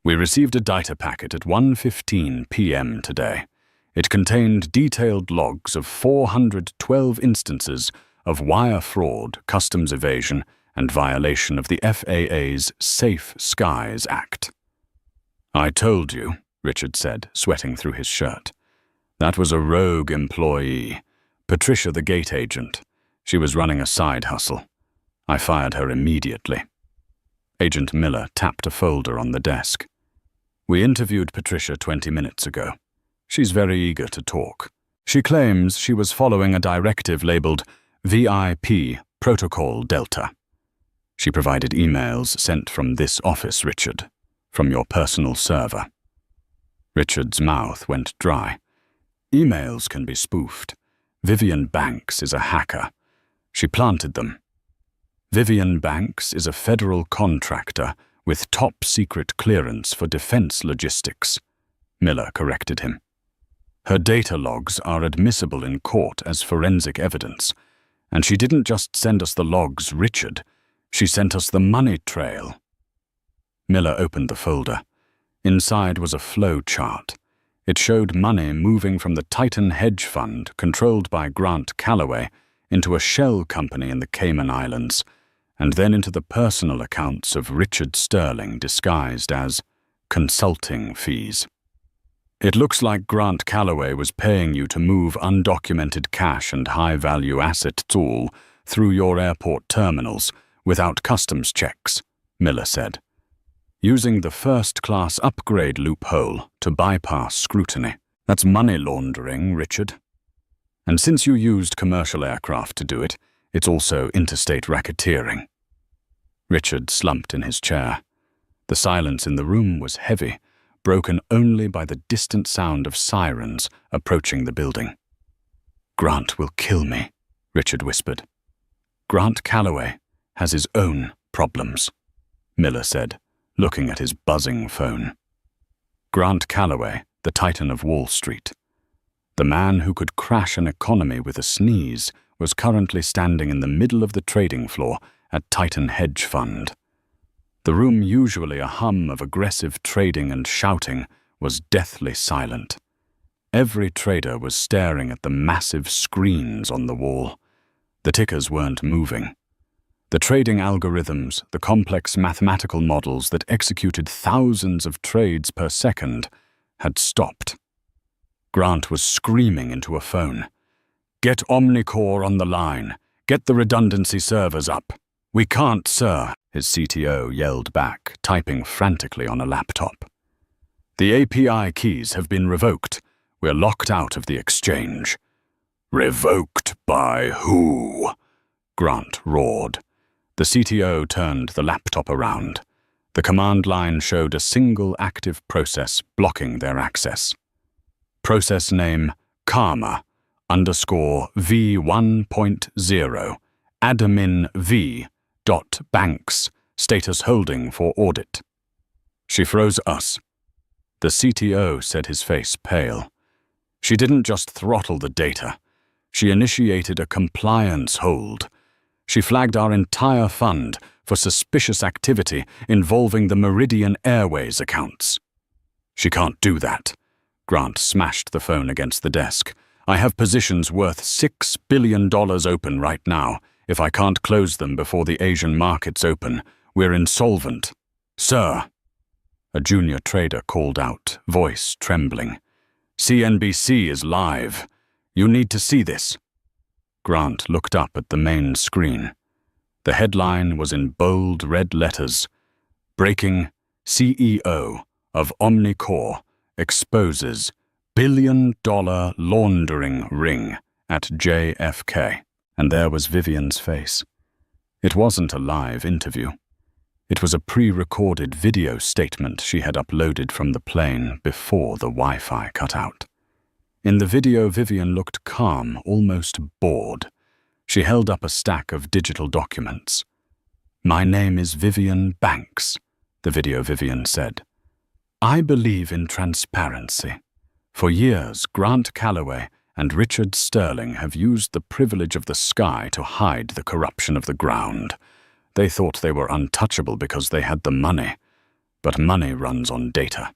"We received a data packet at 1:15 p.m. today. It contained detailed logs of 412 instances of wire fraud, customs evasion, and violation of the FAA's Safe Skies Act." "I told you," Richard said, sweating through his shirt. "That was a rogue employee, Patricia the gate agent. She was running a side hustle. I fired her immediately." Agent Miller tapped a folder on the desk. "We interviewed Patricia 20 minutes ago. She's very eager to talk. She claims she was following a directive labeled VIP Protocol Delta. She provided emails sent from this office, Richard, from your personal server." Richard's mouth went dry. "Emails can be spoofed. Vivian Banks is a hacker. She planted them." "Vivian Banks is a federal contractor with top-secret clearance for defense logistics," Miller corrected him. "Her data logs are admissible in court as forensic evidence, and she didn't just send us the logs, Richard. She sent us the money trail." Miller opened the folder. Inside was a flow chart. It showed money moving from the Titan hedge fund, controlled by Grant Calloway, into a shell company in the Cayman Islands, and then into the personal accounts of Richard Sterling disguised as consulting fees. "It looks like Grant Calloway was paying you to move undocumented cash and high-value assets all through your airport terminals without customs checks," Miller said, "using the first-class upgrade loophole to bypass scrutiny. That's money laundering, Richard. And since you used commercial aircraft to do it, it's also interstate racketeering." Richard slumped in his chair. The silence in the room was heavy, broken only by the distant sound of sirens approaching the building. "Grant will kill me," Richard whispered. "Grant Calloway has his own problems," Miller said, looking at his buzzing phone. Grant Calloway, the Titan of Wall Street. The man who could crash an economy with a sneeze was currently standing in the middle of the trading floor at Titan Hedge Fund. The room, usually a hum of aggressive trading and shouting, was deathly silent. Every trader was staring at the massive screens on the wall. The tickers weren't moving. The trading algorithms, the complex mathematical models that executed thousands of trades per second, had stopped. Grant was screaming into a phone. "Get Omnicore on the line. Get the redundancy servers up." "We can't, sir," his CTO yelled back, typing frantically on a laptop. "The API keys have been revoked. We're locked out of the exchange." "Revoked by who?" Grant roared. The CTO turned the laptop around. The command line showed a single active process blocking their access. Process name Karma_V1.0 admin V.Banks status holding for audit. "She froze us." The CTO said, his face pale. "She didn't just throttle the data. She initiated a compliance hold. She flagged our entire fund for suspicious activity involving the Meridian Airways accounts." "She can't do that." Grant smashed the phone against the desk. I have positions worth $6 billion open right now. If I can't close them before the Asian markets open, we're insolvent. Sir, a junior trader called out, voice trembling. CNBC is live. You need to see this. Grant looked up at the main screen. The headline was in bold red letters. Breaking: CEO of Omnicore exposes billion-dollar laundering ring at JFK. And there was Vivian's face. It wasn't a live interview. It was a pre-recorded video statement she had uploaded from the plane before the Wi-Fi cut out. In the video, Vivian looked calm, almost bored. She held up a stack of digital documents. "My name is Vivian Banks," the video Vivian said. "I believe in transparency. For years, Grant Calloway and Richard Sterling have used the privilege of the sky to hide the corruption of the ground. They thought they were untouchable because they had the money. But money runs on data.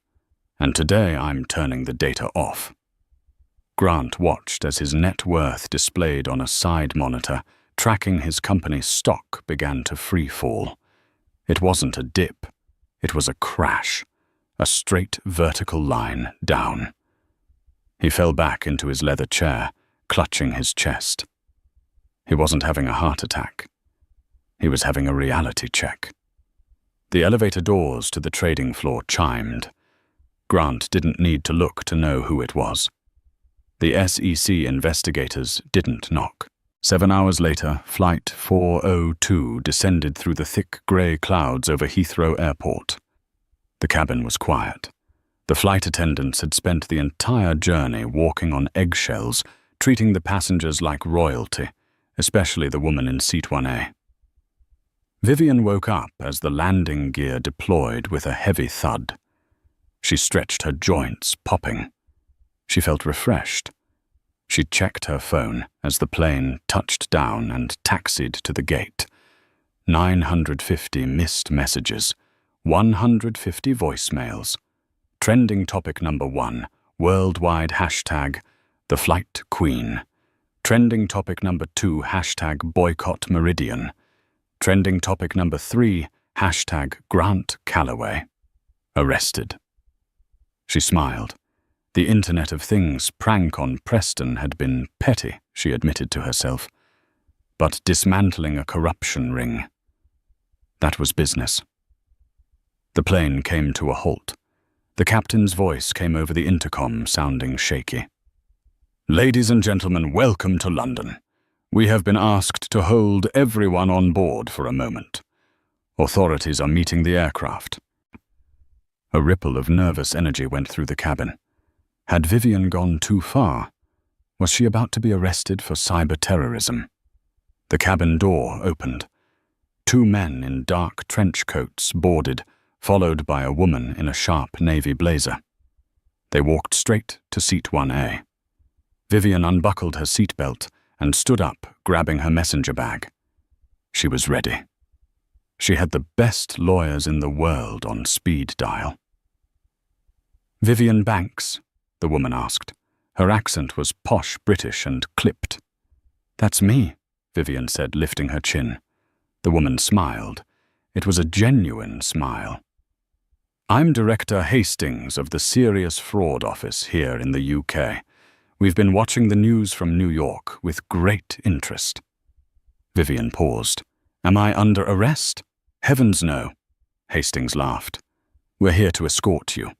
And today I'm turning the data off." Grant watched as his net worth displayed on a side monitor, tracking his company's stock, began to free fall. It wasn't a dip. It was a crash. A straight vertical line down. He fell back into his leather chair, clutching his chest. He wasn't having a heart attack. He was having a reality check. The elevator doors to the trading floor chimed. Grant didn't need to look to know who it was. The SEC investigators didn't knock. 7 hours later, Flight 402 descended through the thick grey clouds over Heathrow Airport. The cabin was quiet. The flight attendants had spent the entire journey walking on eggshells, treating the passengers like royalty, especially the woman in seat 1A. Vivian woke up as the landing gear deployed with a heavy thud. She stretched her joints, popping. She felt refreshed. She checked her phone as the plane touched down and taxied to the gate. 950 missed messages, 150 voicemails. Trending topic number 1, worldwide hashtag the flight queen. Trending topic number 2, hashtag boycott Meridian. Trending topic number 3, hashtag Grant Calloway. Arrested. She smiled. The Internet of Things prank on Preston had been petty, she admitted to herself. But dismantling a corruption ring, that was business. The plane came to a halt. The captain's voice came over the intercom, sounding shaky. "Ladies and gentlemen, welcome to London. We have been asked to hold everyone on board for a moment. Authorities are meeting the aircraft." A ripple of nervous energy went through the cabin. Had Vivian gone too far? Was she about to be arrested for cyber-terrorism? The cabin door opened. 2 men in dark trench coats boarded, followed by a woman in a sharp navy blazer. They walked straight to seat 1A. Vivian unbuckled her seatbelt and stood up, grabbing her messenger bag. She was ready. She had the best lawyers in the world on speed dial. "Vivian Banks?" the woman asked. Her accent was posh British and clipped. "That's me," Vivian said, lifting her chin. The woman smiled. It was a genuine smile. "I'm Director Hastings of the Serious Fraud Office here in the UK. We've been watching the news from New York with great interest." Vivian paused. "Am I under arrest?" "Heavens no," Hastings laughed. "We're here to escort you.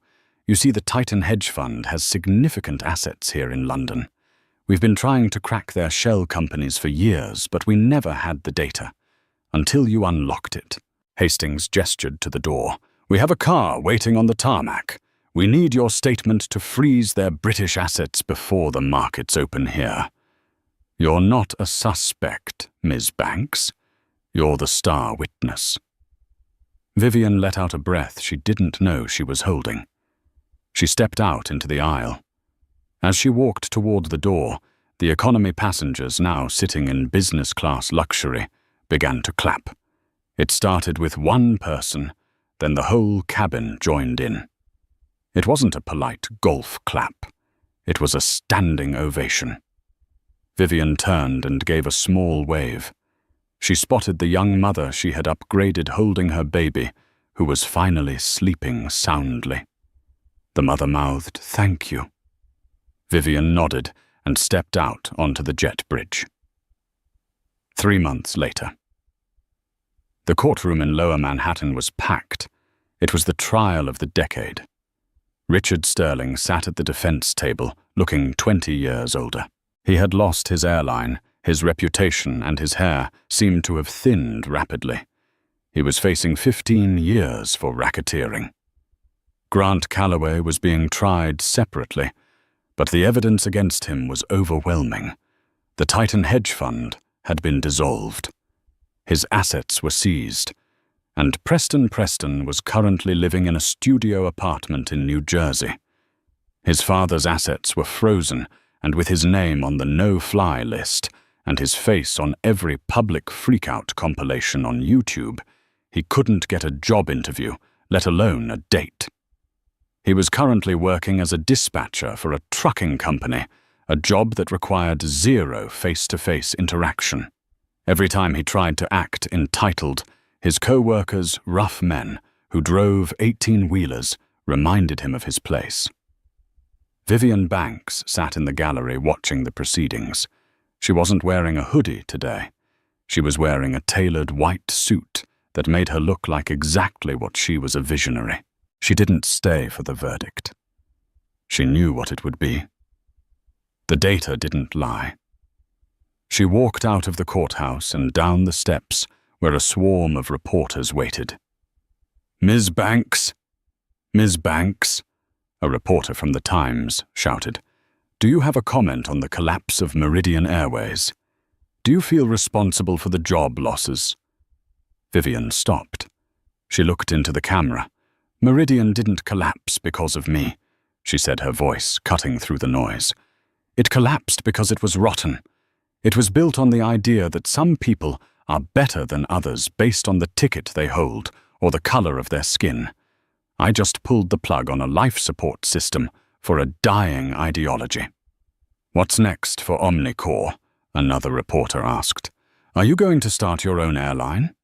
You see, the Titan hedge fund has significant assets here in London. We've been trying to crack their shell companies for years, but we never had the data. Until you unlocked it." Hastings gestured to the door. "We have a car waiting on the tarmac. We need your statement to freeze their British assets before the markets open here." "You're not a suspect, Ms. Banks. You're the star witness." Vivian let out a breath she didn't know she was holding. She stepped out into the aisle. As she walked toward the door, the economy passengers, now sitting in business-class luxury, began to clap. It started with one person, then the whole cabin joined in. It wasn't a polite golf clap. It was a standing ovation. Vivian turned and gave a small wave. She spotted the young mother she had upgraded holding her baby, who was finally sleeping soundly. The mother mouthed, "Thank you." Vivian nodded and stepped out onto the jet bridge. 3 months later. The courtroom in Lower Manhattan was packed. It was the trial of the decade. Richard Sterling sat at the defense table, looking 20 years older. He had lost his airline, his reputation and his hair seemed to have thinned rapidly. He was facing 15 years for racketeering. Grant Calloway was being tried separately, but the evidence against him was overwhelming. The Titan hedge fund had been dissolved. His assets were seized, and Preston Preston was currently living in a studio apartment in New Jersey. His father's assets were frozen, and with his name on the no-fly list and his face on every public freakout compilation on YouTube, he couldn't get a job interview, let alone a date. He was currently working as a dispatcher for a trucking company, a job that required zero face-to-face interaction. Every time he tried to act entitled, his co-workers, rough men who drove 18-wheelers, reminded him of his place. Vivian Banks sat in the gallery watching the proceedings. She wasn't wearing a hoodie today. She was wearing a tailored white suit that made her look like exactly what she was, a visionary. She didn't stay for the verdict. She knew what it would be. The data didn't lie. She walked out of the courthouse and down the steps where a swarm of reporters waited. "Ms. Banks! Ms. Banks!" a reporter from the Times shouted. "Do you have a comment on the collapse of Meridian Airways? Do you feel responsible for the job losses?" Vivian stopped. She looked into the camera. "Meridian didn't collapse because of me," she said, her voice cutting through the noise. "It collapsed because it was rotten. It was built on the idea that some people are better than others based on the ticket they hold or the color of their skin. I just pulled the plug on a life support system for a dying ideology." "What's next for Omnicorp?" another reporter asked. "Are you going to start your own airline?"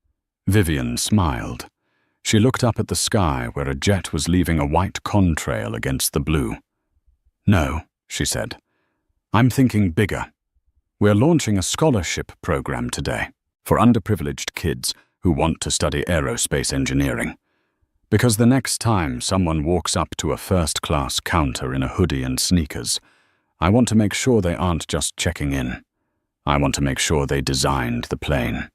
Vivian smiled. She looked up at the sky where a jet was leaving a white contrail against the blue. "No," she said. "I'm thinking bigger. We're launching a scholarship program today for underprivileged kids who want to study aerospace engineering. Because the next time someone walks up to a first-class counter in a hoodie and sneakers, I want to make sure they aren't just checking in. I want to make sure they designed the plane."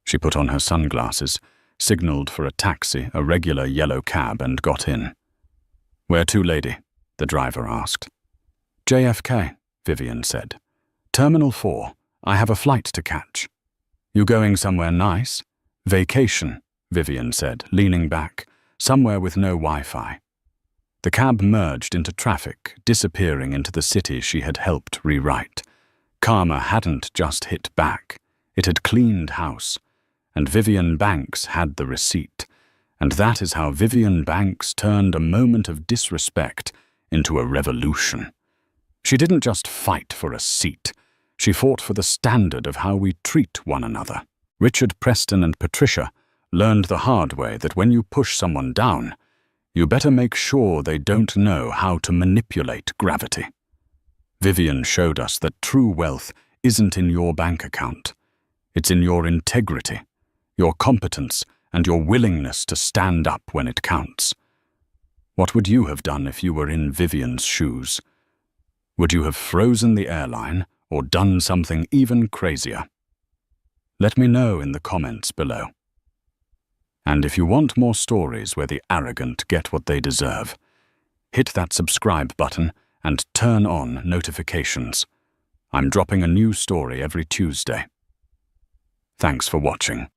She put on her sunglasses, signaled for a taxi, a regular yellow cab, and got in. "Where to, lady?" the driver asked. "JFK," Vivian said. "Terminal 4. I have a flight to catch." "You going somewhere nice?" "Vacation," Vivian said, leaning back, "somewhere with no Wi-Fi." The cab merged into traffic, disappearing into the city she had helped rewrite. Karma hadn't just hit back. It had cleaned house. And Vivian Banks had the receipt. And that is how Vivian Banks turned a moment of disrespect into a revolution. She didn't just fight for a seat. She fought for the standard of how we treat one another. Richard Preston and Patricia learned the hard way that when you push someone down, you better make sure they don't know how to manipulate gravity. Vivian showed us that true wealth isn't in your bank account. It's in your integrity, your competence, and your willingness to stand up when it counts. What would you have done if you were in Vivian's shoes? Would you have frozen the airline or done something even crazier? Let me know in the comments below. And if you want more stories where the arrogant get what they deserve, hit that subscribe button and turn on notifications. I'm dropping a new story every Tuesday. Thanks for watching.